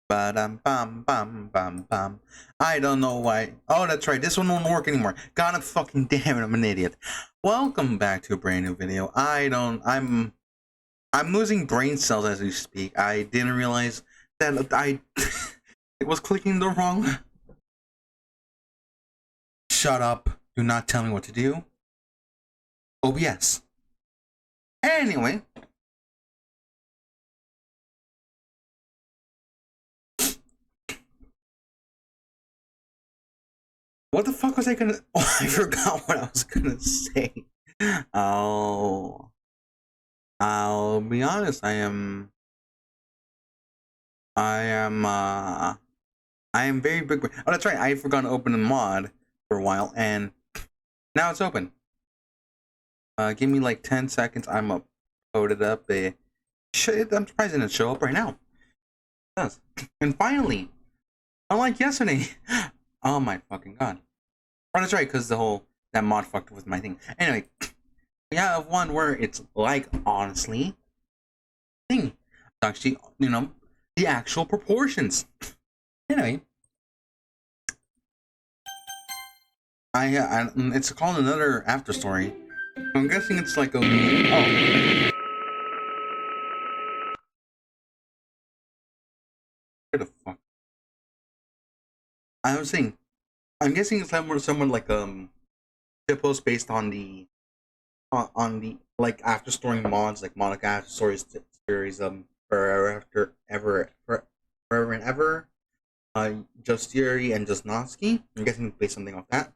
Ba-dum, bum, bum, bum, bum. I don't know why. Oh, that's right. This one won't work anymore. God fucking damn it, I'm an idiot. Welcome back to a brand new video. I'm losing brain cells as we speak. I didn't realize that I it was clicking the wrong. Shut up. Do not tell me what to do. OBS. Anyway. What the fuck was I gonna... Oh, I forgot what I was gonna say. I'll be honest, I am very big... Oh, that's right, I forgot to open the mod for a while, and now it's open. Give me like 10 seconds, I'm uploaded up. I'm surprised it didn't show up right now. It does. And finally, unlike yesterday, oh my fucking god. Oh, that's right, because that mod fucked with my thing. Anyway, we have one where it's like, honestly, thing. It's actually, you know, the actual proportions. Anyway, it's called another after story. I'm guessing it's like a... Oh. Where the fuck? I was saying, I'm guessing it's someone like Hippos based on the like after story mods, like Monica after stories series forever and ever, Justieri and Jusnovsky. I'm guessing based something off that.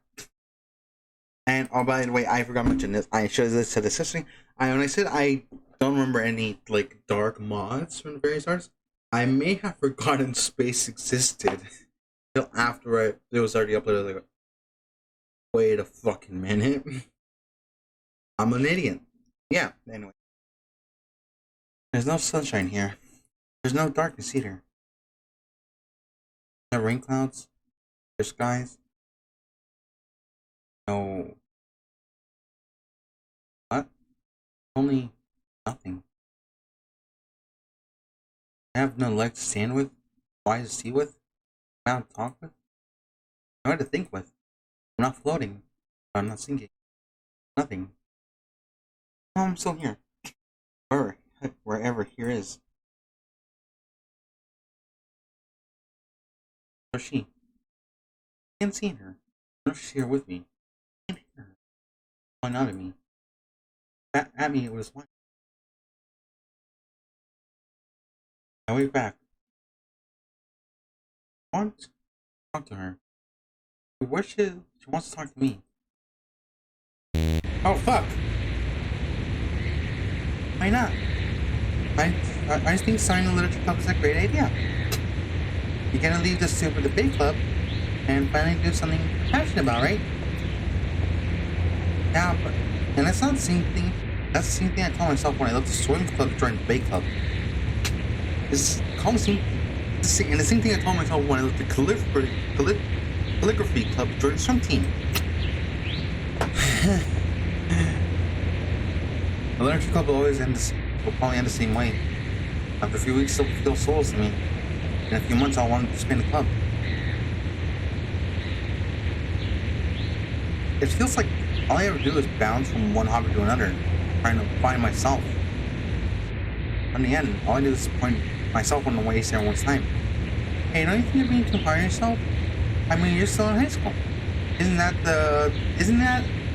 And oh, by the way, I forgot to mention this. I should have said this yesterday. When I said I don't remember any like dark mods from the very start, I may have forgotten space existed until after it was already uploaded. Like, wait a fucking minute. I'm an idiot. Yeah, anyway. There's no sunshine here. There's no darkness either. No rain clouds. There's skies. No. What? Only nothing. I have no legs to stand with, eyes to see with, mouth to talk with, no to think with. I'm not floating. I'm not sinking. Nothing. No, I'm still here. Wherever here is. Where's she? I can't see her. I know she's here with me. I can't hear her. Calling out at me. At me, it was one. I wave back. I want to talk to her. Where she wants to talk to me. Oh fuck! Why not? I think signing a literature club is a great idea. You're gonna leave this super debate club and finally do something you're passionate about, right? Yeah, but and that's not the same thing. That's the same thing I told myself when I left the swim club to join the debate club. It's called the same thing I told myself when I left the calligraphy club to join the swim team. The literature club will probably end the same way. After a few weeks, it'll feel soulless to me. In a few months, I'll want to spin the club. It feels like all I ever do is bounce from one hobby to another, trying to find myself. In the end, all I do is point myself on the waste everyone's time. Hey, don't you think you're being too hard on yourself? I mean, you're still in high school. Isn't that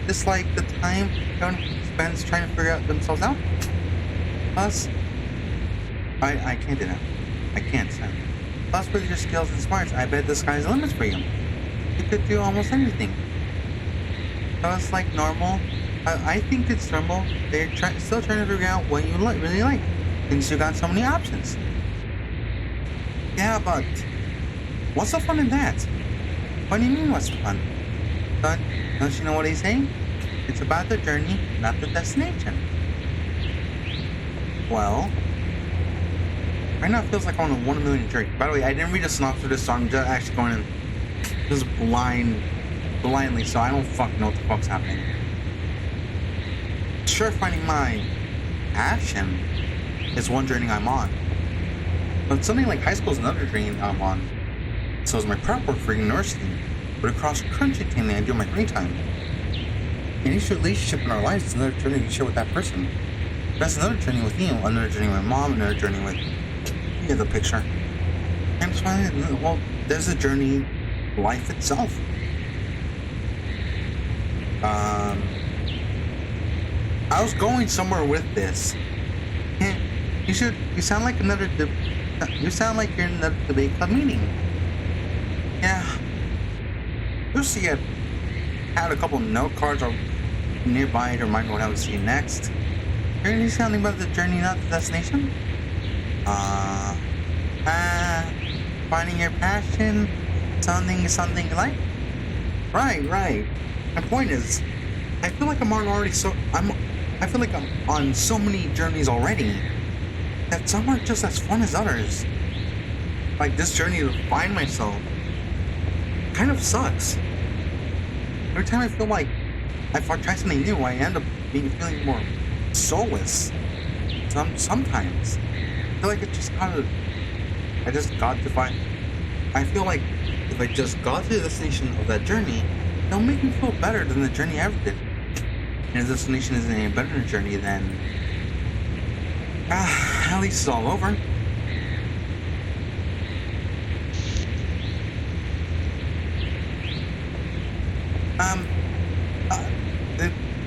just like the time everyone spends trying to figure out themselves out? Plus, I can't do that. I can't, Sam. Plus, with your skills and smarts, I bet the sky's the limit for you. You could do almost anything. So it's like normal. I think it's normal. They're still trying to figure out what you really like, since you got so many options. Yeah, but what's so fun in that? What do you mean, what's fun? Don't you know what he's saying? It's about the journey, not the destination. Well, right now it feels like I'm on a 1 million journey. By the way, I didn't read a synopsis of this, so I'm just actually going in just blindly, so I don't fucking know what the fuck's happening. Sure, finding my passion is one journey I'm on. But something like high school is another journey I'm on. So is my prep work for university. But across country thing I do in my free time. Any relationship in our lives is another journey we share with that person. That's another journey with you, another journey with my mom, another journey with... You get the picture. And it's fine, well, there's a journey, life itself. I was going somewhere with this. You sound like you sound like you're in another debate club meeting. Yeah. Lucy had a couple note cards nearby to remind me what I would see next. You're gonna say something about the journey, not the destination? Finding your passion, something you like? Right. My point is, I feel like I'm on so many journeys already that some are just as fun as others. Like this journey to find myself kind of sucks. Every time I feel like I try something new, I end up feeling more soulless. Sometimes I feel like I feel like if I just got to the destination of that journey, it'll make me feel better than the journey I ever did. And if the destination isn't any better than the journey, then at least it's all over.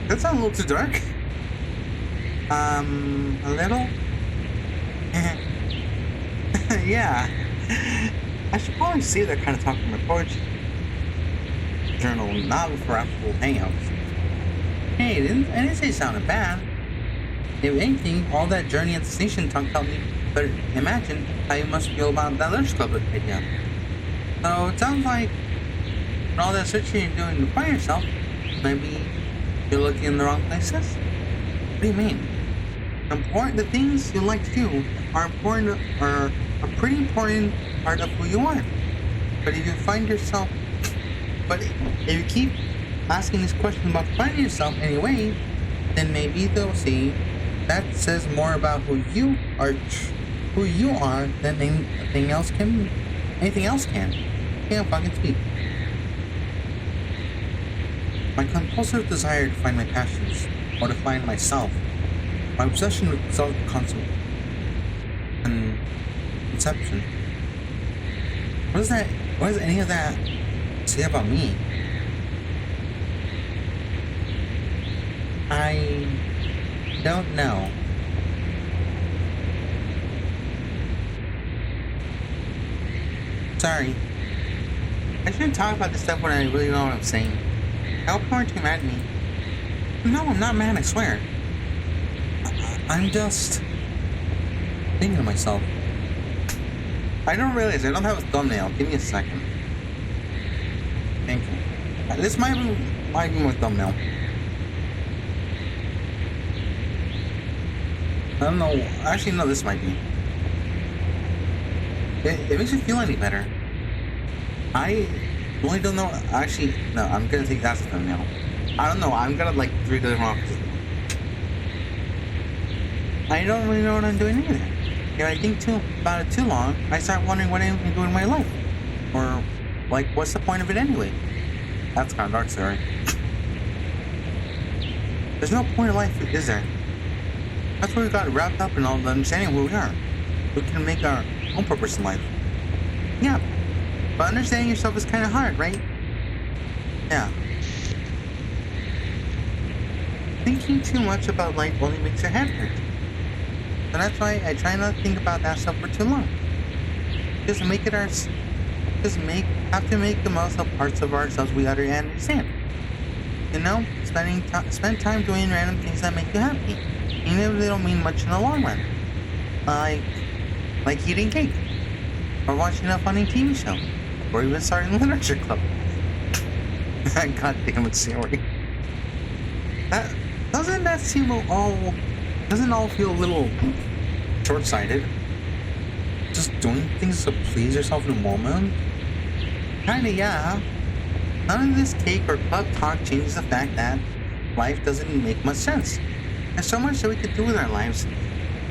That sounds a little too dark. A little? Yeah. I should probably say that kind of talk from my poetry journal, not for actual hangouts. Hey, I didn't say it sounded bad. If anything, all that journey at the station talk helped me better imagine how you must feel about that lunch club idea. So it sounds like with all that searching you're doing to find yourself, maybe you're looking in the wrong places? What do you mean? The things you like to do are a pretty important part of who you are. But if you keep asking these questions about finding yourself anyway, then maybe they'll see that says more about who you are than anything else can. Can't fucking speak. My compulsive desire to find my passions, or to find myself, my obsession with self-conception. What does any of that say about me? I don't know. Sorry. I shouldn't talk about this stuff when I really know what I'm saying. I hope you aren't too mad at me. No, I'm not mad, I swear. I'm just thinking to myself. I don't realize I don't have a thumbnail. Give me a second. Thank you. This might be my thumbnail. I don't know. Actually, no, this might be. It makes me feel any better. I really don't know. Actually, no, I'm gonna take that as a thumbnail. I don't know. I'm gonna like 3 different options. I don't really know what I'm doing either. If I think about it too long, I start wondering what I'm doing in my life. Or, like, what's the point of it anyway? That's kind of dark, sorry. There's no point in life, is there? That's where we got wrapped up in all the understanding of who we are. We can make our own purpose in life. Yeah, but understanding yourself is kind of hard, right? Yeah. Thinking too much about life only makes your head hurt. So that's why I try not to think about that stuff for too long. Have to make the most of parts of ourselves we utterly understand. You know, spend time doing random things that make you happy, even if they don't mean much in the long run. Like eating cake, or watching a funny TV show, or even starting a literature club. God damn it, Siri. Doesn't all feel a little short-sighted? Just doing things to please yourself in the moment? Kinda, yeah. None of this cake or club talk changes the fact that life doesn't make much sense. There's so much that we could do with our lives,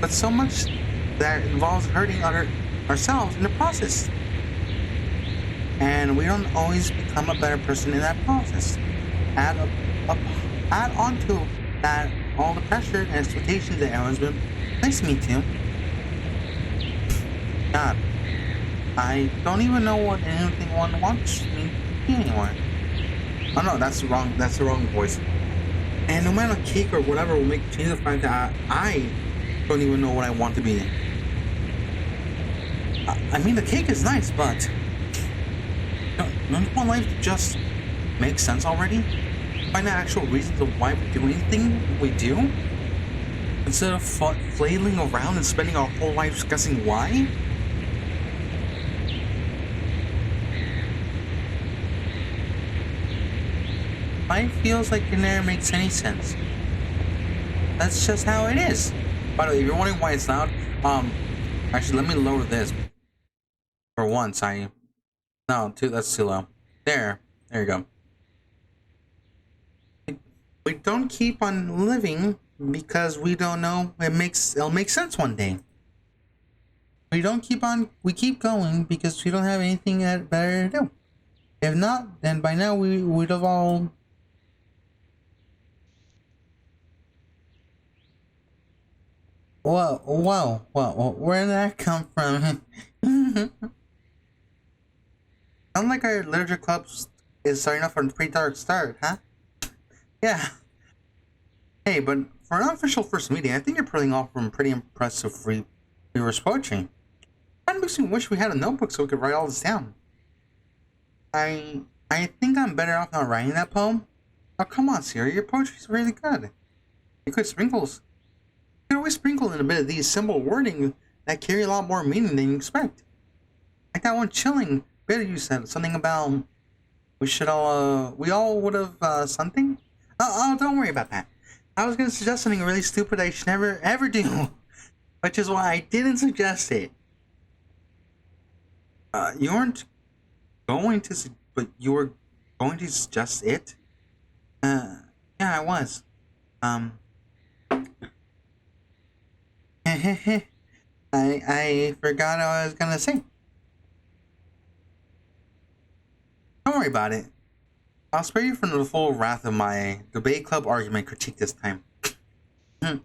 but so much that involves hurting ourselves in the process. And we don't always become a better person in that process. Add on to that all the pressure and expectations that everyone's been placing me to. God, I don't even know what anyone wants me to be anymore. Oh no, that's the wrong voice. And no matter cake or whatever will make change the fact that I don't even know what I want to be. I mean, the cake is nice, but don't want life to just make sense already? Find the actual reasons of why we do anything we do? Instead of flailing around and spending our whole lives guessing why? Life feels like it never makes any sense. That's just how it is. By the way, if you're wondering why it's loud, actually let me lower this. For once, that's too low. There you go. We don't keep on living because we don't know it'll make sense one day. We keep going because we don't have anything better to do. If not, then by now we would have all... Whoa, where did that come from? Sounds like our literature club is starting off on a pretty dark start, huh? Yeah. Hey, but for an unofficial first meeting, I think you're pulling off some pretty impressive free verse poetry. Kind of makes me wish we had a notebook so we could write all this down. I think I'm better off not writing that poem. Oh, come on, Siri, your poetry's really good. You could always sprinkle in a bit of these simple wording that carry a lot more meaning than you expect. Like that one chilling bit you said, something about we all would have something? Oh, don't worry about that. I was gonna suggest something really stupid I should never ever do, which is why I didn't suggest it. You weren't going to, but you were going to suggest it? Yeah, I was. I forgot what I was gonna say. Don't worry about it. I'll spare you from the full wrath of my debate club argument critique this time. You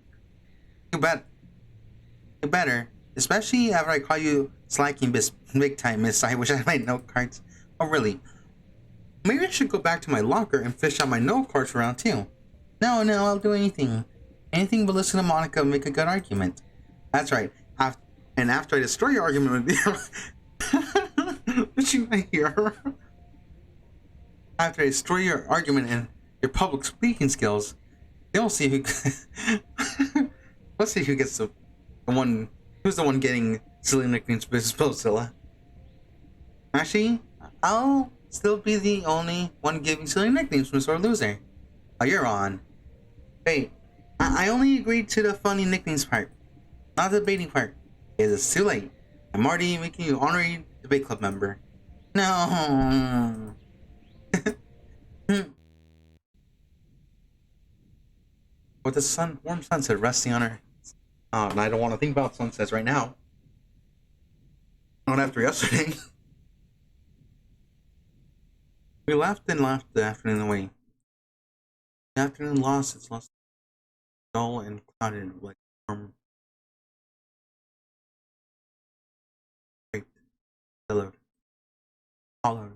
better. Especially after I call you slacking big time, Miss. I wish I had my note cards. Oh, really? Maybe I should go back to my locker and fish out my note cards for round 2. No, I'll do anything. Anything but listen to Monica and make a good argument. That's right. And after I destroy your argument with you... Did you hear her? After I destroy your argument and your public speaking skills, they'll see who... Let's see who gets the one... Who's the one getting silly nicknames for Spozilla? Actually, I'll still be the only one giving silly nicknames from sore loser. Oh, you're on. Wait, I only agreed to the funny nicknames part, not the debating part. It's too late. I'm already making you honorary debate club member. No. With the warm sunset resting on her. Oh, and I don't want to think about sunsets right now. Not after yesterday. We laughed and laughed the afternoon away. The afternoon lost its luster, dull and clouded like warm. Hollowed.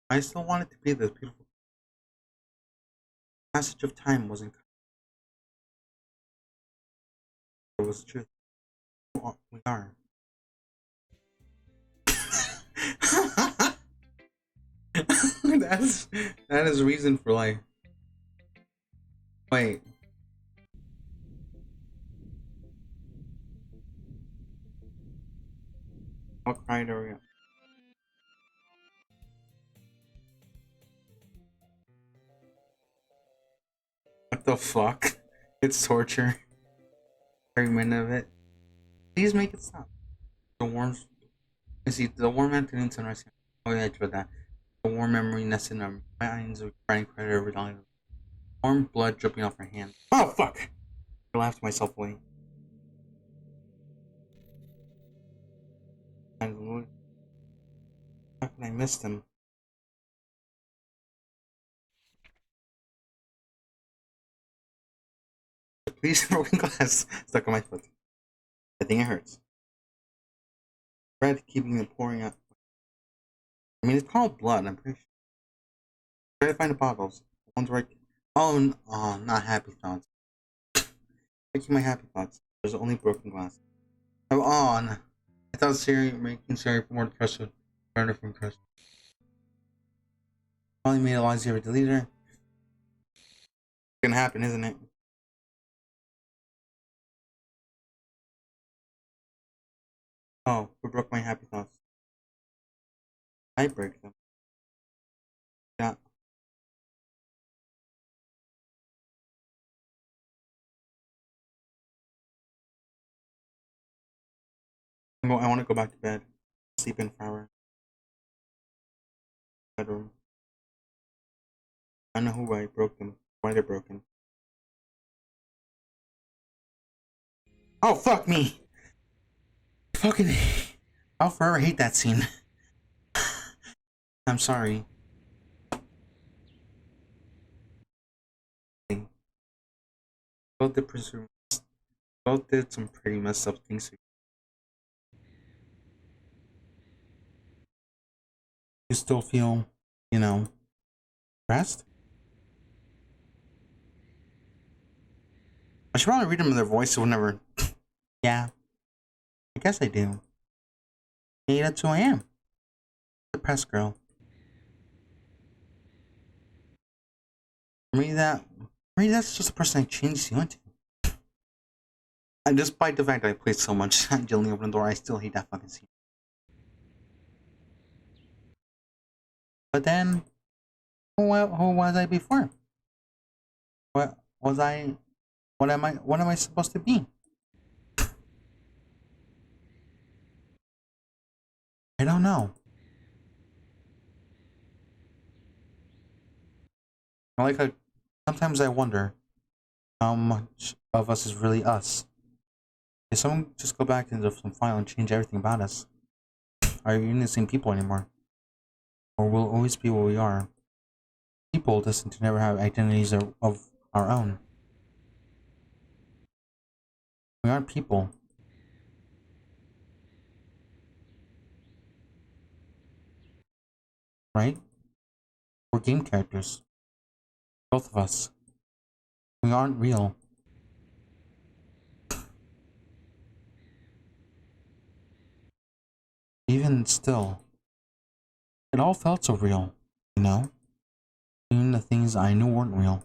I still wanted to be this beautiful. The passage of time wasn't. It was true. We are. that is reason for life. Wait. I'll cry to her. What the fuck? It's torture. Every minute of it. Please make it stop. The warm afternoon sunrise. Oh yeah, I drew that. The warm memory nested in our minds of crying credit over the warm blood dripping off her hand. Oh fuck! I laughed myself away. How can I miss them? Please, broken glass stuck on my foot. I think it hurts. Tried keeping it pouring out. I mean, it's called blood, I'm pretty sure. Try to find the bottles. The ones right. Oh, not happy thoughts. Making my happy thoughts. There's only broken glass. Oh, on. I thought Siri making Siri more depressive. Turner from Chris. Probably made it a lot easier to delete her. It's gonna happen, isn't it? Oh, who broke my happy thoughts? I break them. Yeah. I want to go back to bed. Sleep in forever. Bedroom. I know who I broke them. Why they're broken. Oh, fuck me! Fucking. I'll forever hate that scene. I'm sorry. Both did, both did some pretty messed up things. You still feel, you know, depressed? I should probably read them in their voice whenever. Yeah. I guess I do. Hey, that's who I am. Depressed girl. For me, that's just a person I changed you into. And despite the fact that I played so much Angelina open the door, I still hate that fucking scene. But then, who was I before? What was I? What am I supposed to be? I don't know. I like how sometimes I wonder how much of us is really us. If someone just go back into some file and change everything about us, are we even the same people anymore? Or will always be what we are? People destined to never have identities of our own. We aren't people. Right? We're game characters. Both of us. We aren't real. Even still, it all felt so real, you know? Even the things I knew weren't real.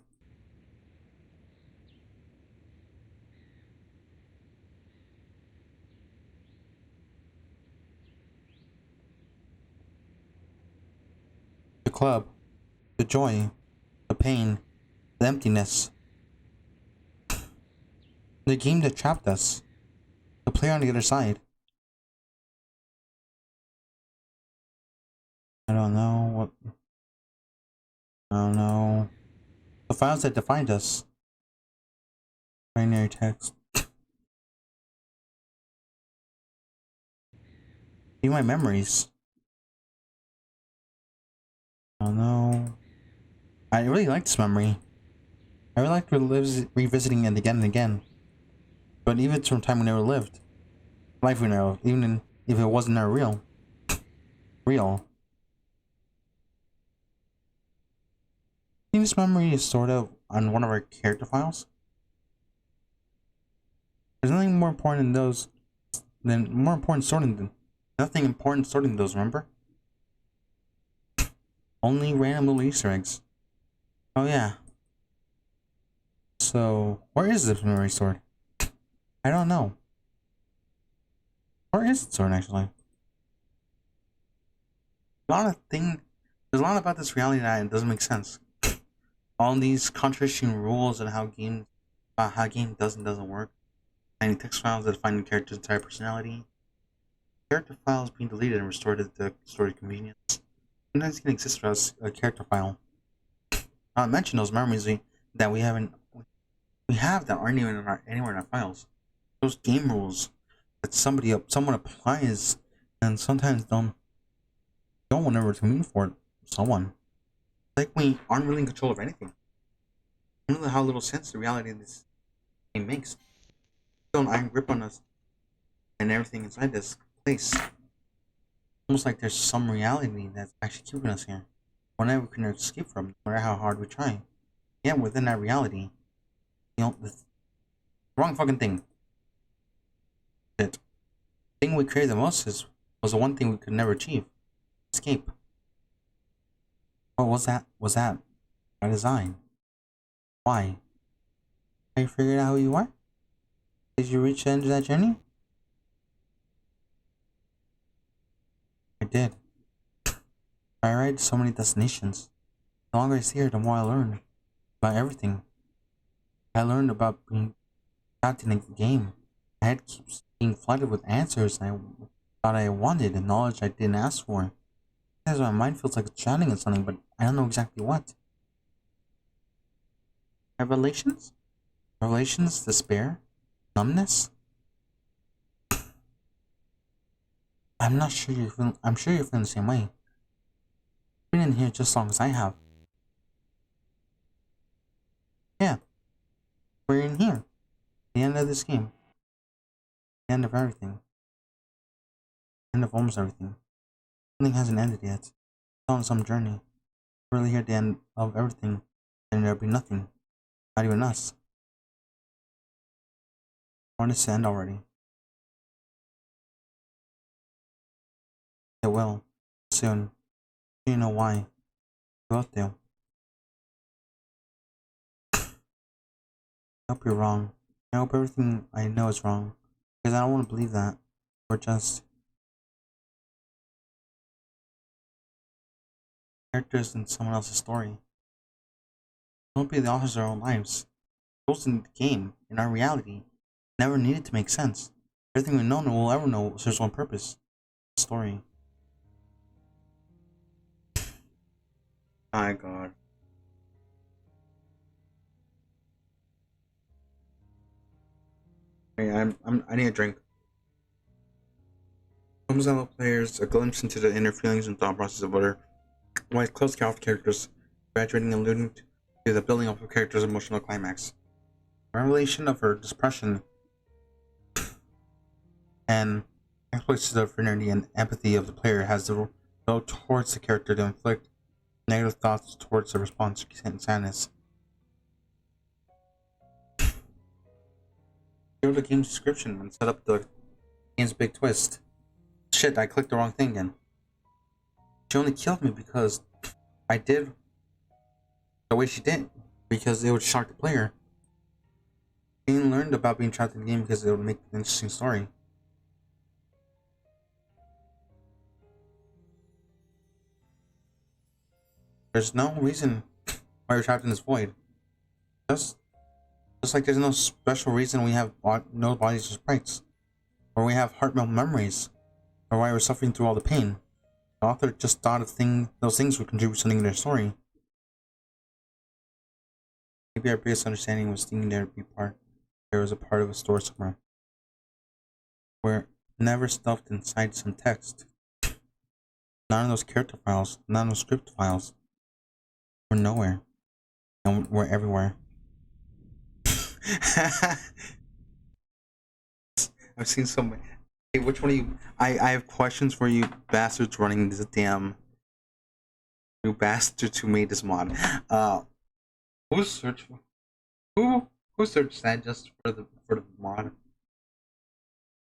The club, the joy, the pain, the emptiness. The game that trapped us. The player on the other side. I don't know what. I don't know. The files that defined us. Binary text. Be my memories. I don't know. I really like this memory. I really like revisiting it again and again. But even from time we never lived. Life we never lived. Even if it wasn't our real. Real. I think this memory is sort of on one of our character files. There's nothing more important than those. Nothing important sorting those, remember? Only random little Easter eggs. Oh yeah. So, where is this memory stored? I don't know. Where is it stored actually? There's a lot about this reality that doesn't make sense. All these contradicting rules and how game does and doesn't work. Finding text files that define the character's entire personality. Character files being deleted and restored to the stored convenience. Sometimes it can exist as a character file. Not mention those memories that we have that aren't even anywhere in our files. Those game rules that someone applies And sometimes don't want to mean for someone. Like we aren't really in control of anything. I don't know how little sense the reality of this game makes. Still an iron grip on us and everything inside this place. Almost like there's some reality that's actually keeping us here. One that we can escape from, no matter how hard we try. Yeah, within that reality, the wrong fucking thing. Shit. The thing we craved the most was the one thing we could never achieve. Escape. What was that? Was that by design? Why? Have you figured out who you are? Did you reach the end of that journey? I did. I arrived to so many destinations. The longer I stay here, the more I learn about everything. I learned about being trapped in the game. My head keeps being flooded with answers I thought I wanted and knowledge I didn't ask for. Sometimes my mind feels like it's drowning in something, but I don't know exactly what. Revelations? Revelations? Despair? Numbness? I'm not sure you're feeling. I'm sure you're feeling the same way. You've been in here just as long as I have. Yeah, we're in here. The end of this game. The end of everything. The end of almost everything. Something hasn't ended yet. It's on some journey. We're really here at the end of everything, and there'll be nothing. Not even us. I want this to end already. It will. Soon. You know why. Both do. I hope you're wrong. I hope everything I know is wrong. Because I don't want to believe that. We're just characters in someone else's story. Don't be the authors of our own lives. Those in the game, in our reality, never needed to make sense. Everything we know and will ever know serves one purpose. The story. My god. Hey, I need a drink. Comes out of players a glimpse into the inner feelings and thought process of other white close characters, graduating and alluding to the building of a character's emotional climax. A revelation of her depression and exploits the fraternity and empathy of the player has the go towards the character to inflict negative thoughts towards the response to sadness. Go to the game's description and set up the game's big twist. Shit, I clicked the wrong thing again. She only killed me because I did the way she did, because it would shock the player. She learned about being trapped in the game because it would make an interesting story. There's no reason why you're trapped in this void. Just like there's no special reason we have no bodies or sprites, or we have heart-melt memories, or why we're suffering through all the pain. The author just thought of those things would contribute something to their story. Maybe our biggest understanding was thinking there was a part of a store somewhere. We're never stuffed inside some text. Not in those character files, not in those script files. We're nowhere. And we're everywhere. I've seen so many. Hey, which one of you? I have questions for you bastards running this damn. You bastards who made this mod. Who searched that just for the mod?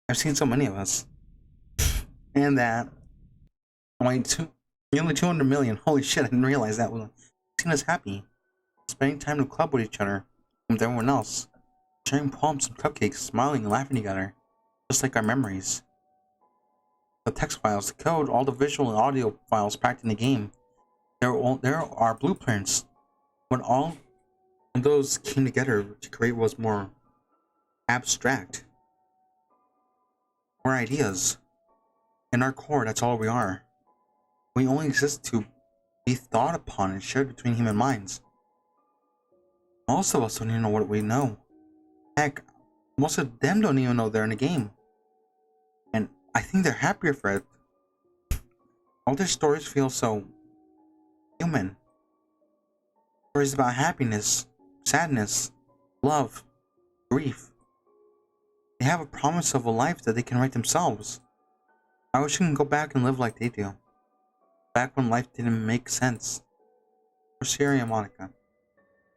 I've seen so many of us. And that. Nearly 200 million. Holy shit, I didn't realize that. We've seen us happy. Spending time in the club with each other. With everyone else. Sharing poems and cupcakes, smiling and laughing together. Just like our memories. The text files, the code, all the visual and audio files packed in the game. There are blueprints. When those came together to create what was more abstract. More ideas. In our core, that's all we are. We only exist to be thought upon and shared between human minds. Most of us don't even know what we know. Heck, most of them don't even know they're in a game. And I think they're happier for it All their stories feel so human. Stories about happiness, sadness, love, grief. They have a promise of a life that they can write themselves. I wish I could go back and live like they do. Back when life didn't make sense. For Siri and Monica.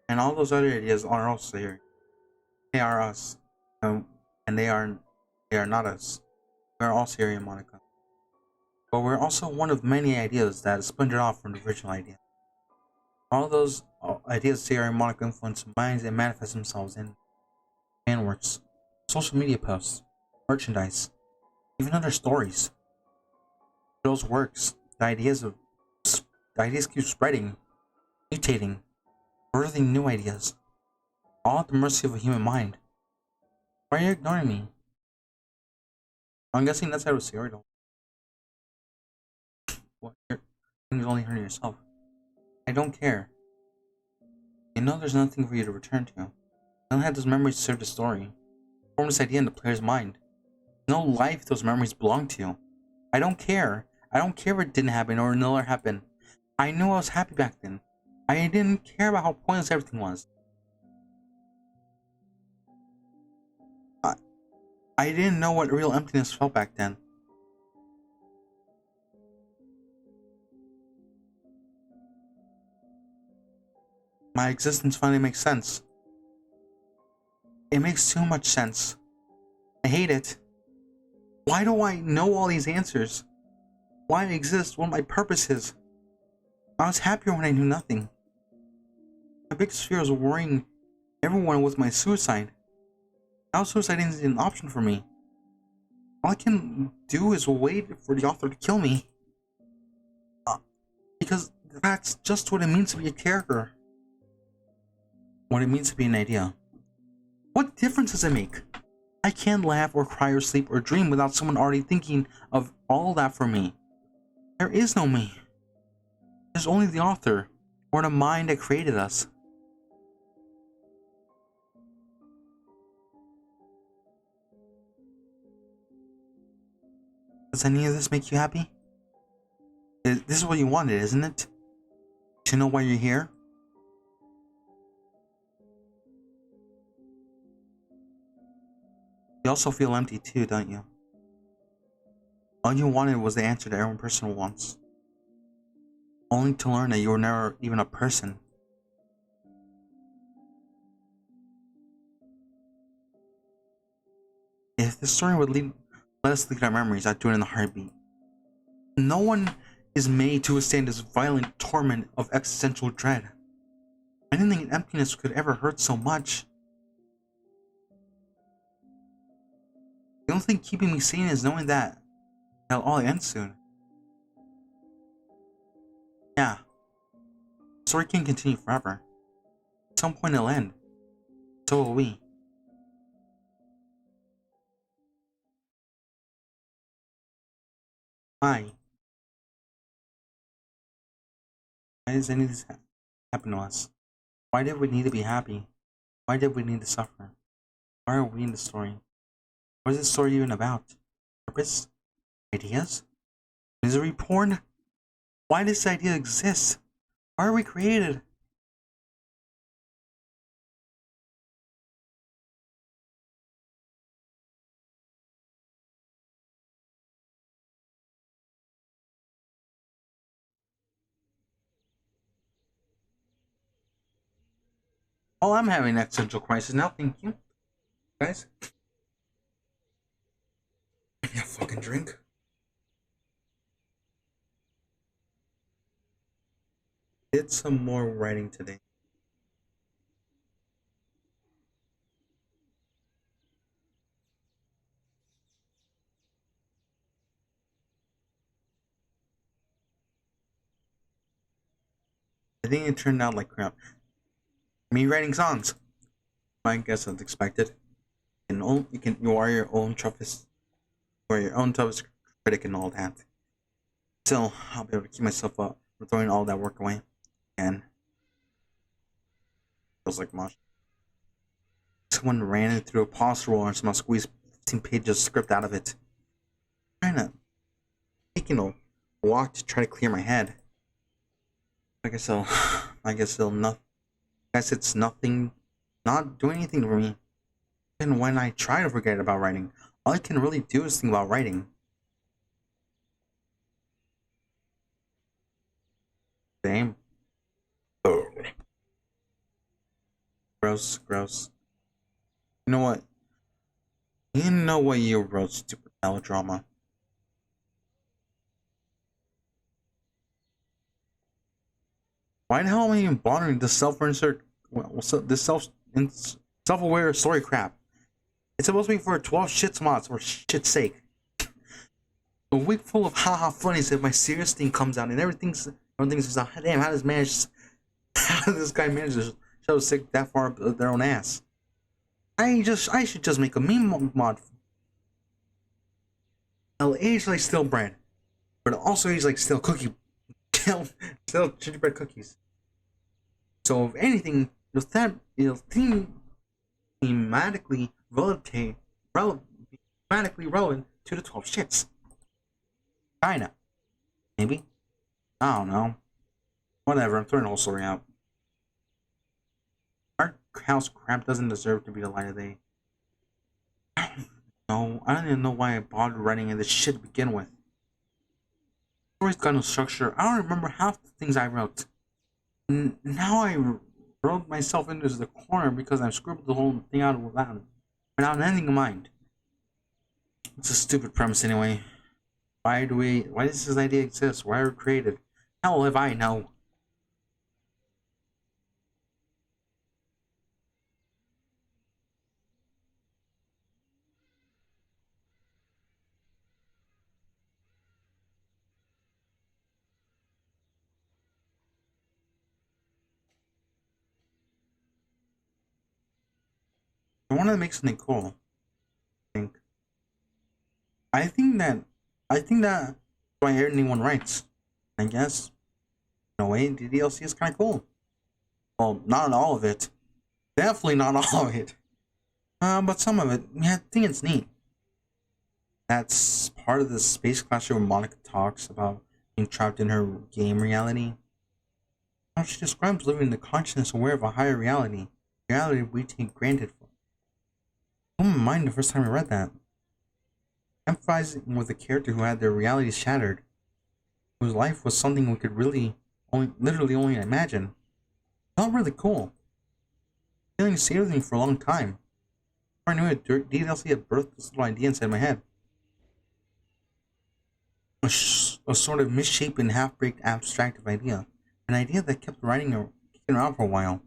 And all those other ideas are also here. They are us. And they are not us. We're all Siri and Monica. But we're also one of many ideas that splintered off from the original idea. All those ideas Siri and Monica influence minds and manifest themselves in fan works, social media posts, merchandise, even other stories. Those works, the ideas keep spreading, mutating, birthing new ideas, all at the mercy of a human mind. Why are you ignoring me? I'm guessing that's how Siri don't. What? You're only hurting yourself. I don't care. You know there's nothing for you to return to. You only have those memories to serve the story. Form this idea in the player's mind. No life those memories belong to you. I don't care. I don't care if it didn't happen or never happened. I knew I was happy back then. I didn't care about how pointless everything was. I didn't know what real emptiness felt back then. My existence finally makes sense. It makes too much sense. I hate it. Why do I know all these answers? Why I exist? What my purpose is? I was happier when I knew nothing. My biggest fear was worrying everyone with my suicide. Now suicide isn't an option for me. All I can do is wait for the author to kill me. Because that's just what it means to be a character. What it means to be an idea. What difference does it make? I can't laugh or cry or sleep or dream without someone already thinking of all that for me. There is no me. There's only the author, or the mind that created us. Does any of this make you happy? This is what you wanted, isn't it? To know why you're here? You also feel empty too, don't you? All you wanted was the answer that every person wants. Only to learn that you were never even a person. If this story would let us leak our memories, I'd do it in a heartbeat. No one is made to withstand this violent torment of existential dread. Anything in emptiness could ever hurt so much. The only thing keeping me sane is knowing that it'll all end soon. Yeah. The story can't continue forever. At some point it'll end. So will we. Why? Why does any of this happen to us? Why did we need to be happy? Why did we need to suffer? Why are we in the story? What is this story even about? Purpose? Ideas? Misery porn? Why does this idea exist? Why are we created? Oh, I'm having an existential crisis now, thank you. Guys? Yeah, fucking drink. Did some more writing today. I think it turned out like crap. Me writing songs. I guess that's expected. You are your own toughest, you are your own toughest critic and all that. Still, I'll be able to keep myself up for throwing all that work away. And feels like mush. Someone ran it through a pause roll and somehow squeezed 15 pages of script out of it. Trying to make walk to try to clear my head. I guess it'll, I guess it'll not. I guess it's nothing, not doing anything for me. And when I try to forget about writing, all I can really do is think about writing. Same. Oh. Gross, gross. You know what? You know what you wrote, stupid melodrama. Why the hell am I even bothering this self-aware story crap? It's supposed to be for 12 shits mods, for shit's sake. A week full of haha funnies if my serious thing comes out and everything's just like, damn, how does this guy manage to show sick that far up their own ass? I should just make a meme mod. It'll age like stale bread, but it'll also age like stale stale gingerbread cookies. So if anything, it'll thematically relevant to the 12 shits. Kinda. Maybe. I don't know. Whatever, I'm throwing the whole story out. Our house crap doesn't deserve to be the light of day. No, I don't even know why I bothered writing in this shit to begin with. The story's got no structure. I don't remember half the things I wrote. Now I wrote myself into the corner because I scribbled the whole thing out without an ending in mind. It's a stupid premise anyway. Why does this idea exist? Why were it created? How if I know? I wanted to make something cool. I think that why anyone writes. I guess in a way DDLC is kinda cool. Well, not all of it. Definitely not all of it. But some of it, yeah, I think it's neat. That's part of the space classroom where Monica talks about being trapped in her game reality. How she describes living in the consciousness aware of a higher reality we take granted for. I blew my mind the first time I read that. Emphasizing with a character who had their reality shattered, whose life was something we could literally only imagine. Felt really cool. Feeling stayed with me for a long time. Before I knew it, DDLC had birthed this little idea inside my head. A sort of misshapen, half-baked, abstractive idea. An idea that kept kicking around for a while.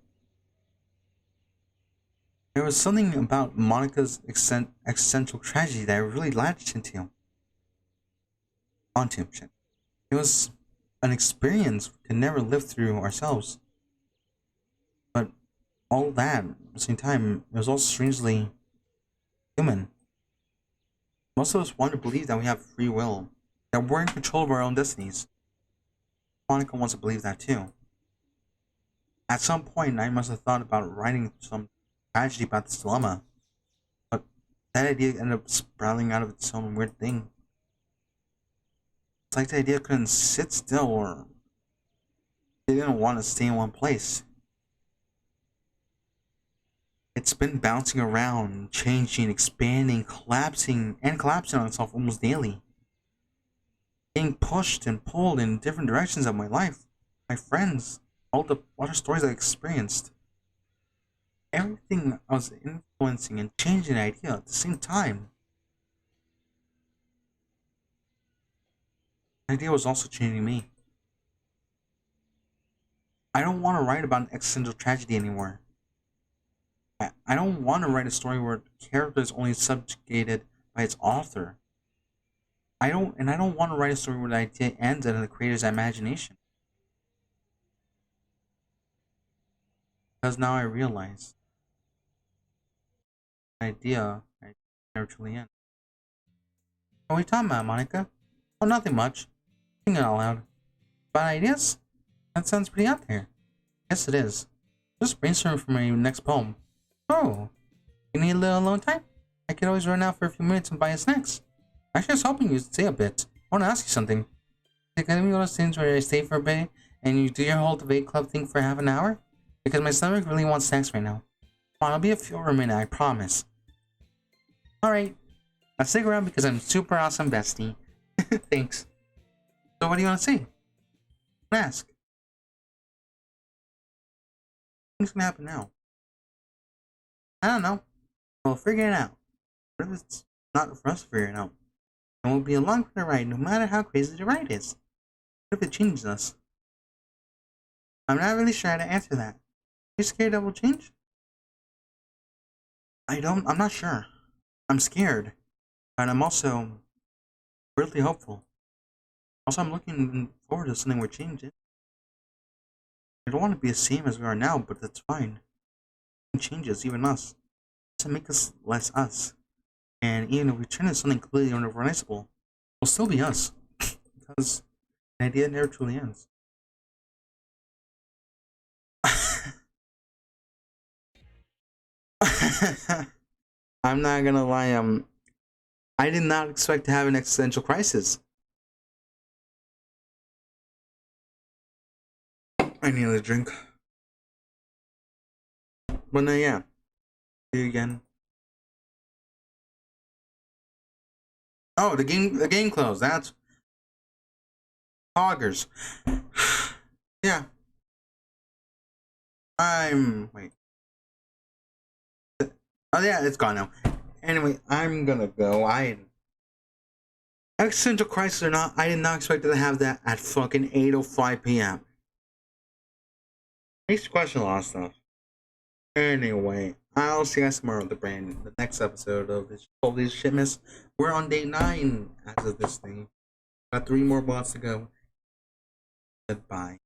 There was something about Monica's existential tragedy that I really latched onto. It was an experience we could never live through ourselves. But all that, at the same time, it was all strangely human. Most of us want to believe that we have free will, that we're in control of our own destinies. Monica wants to believe that too. At some point, I must have thought about writing some tragedy about this dilemma, but that idea ended up sprouting out of its own weird thing. It's like the idea couldn't sit still, or they didn't want to stay in one place. It's been bouncing around, changing, expanding, collapsing on itself almost daily. Being pushed and pulled in different directions of my life, my friends, all the other stories I experienced. Everything I was influencing and changing the idea at the same time. The idea was also changing me. I don't want to write about an existential tragedy anymore. I don't want to write a story where the character is only subjugated by its author. I don't want to write a story where the idea ends in the creator's imagination. Because now I realize the idea never truly ends. What are we talking about, Monica? Oh, nothing much. Thinking out loud. About ideas? That sounds pretty out there. Yes, it is. Just brainstorming for my next poem. Oh, you need a little alone time? I could always run out for a few minutes and buy you snacks. Actually, I was hoping you'd stay a bit. I want to ask you something. Like, let me go to things where I stay for a bit and you do your whole debate club thing for half an hour? Because my stomach really wants snacks right now. Come on, I'll be a few over a minute, I promise. Alright. I'll stick around because I'm super awesome, bestie. Thanks. So what do you want to say? Ask. What's gonna happen now? I don't know. We'll figure it out. What if it's not for us to figure it out? And we'll be along for the ride no matter how crazy the ride is. What if it changes us? I'm not really sure how to answer that. You scared that will change? I'm not sure. I'm scared. But I'm also really hopeful. Also, I'm looking forward to something where change it. I don't want to be the same as we are now, but that's fine. It changes, even us. To make us less us. And even if we turn into something completely unrecognizable, we'll still be us. Because the idea never truly ends. I'm not gonna lie, I did not expect to have an existential crisis. I need a drink. But no, yeah. See you again. Oh, the game closed. That's Hoggers. Yeah. Wait. Oh yeah, it's gone now. Anyway, I'm gonna go. Existential crisis or not, I did not expect to have that at fucking 8:05 p.m. Makes you question a lot of stuff. Anyway, I'll see you guys tomorrow with the next episode of this Holy Shitmas. We're on day 9 as of this thing. Got 3 more blocks to go. Goodbye.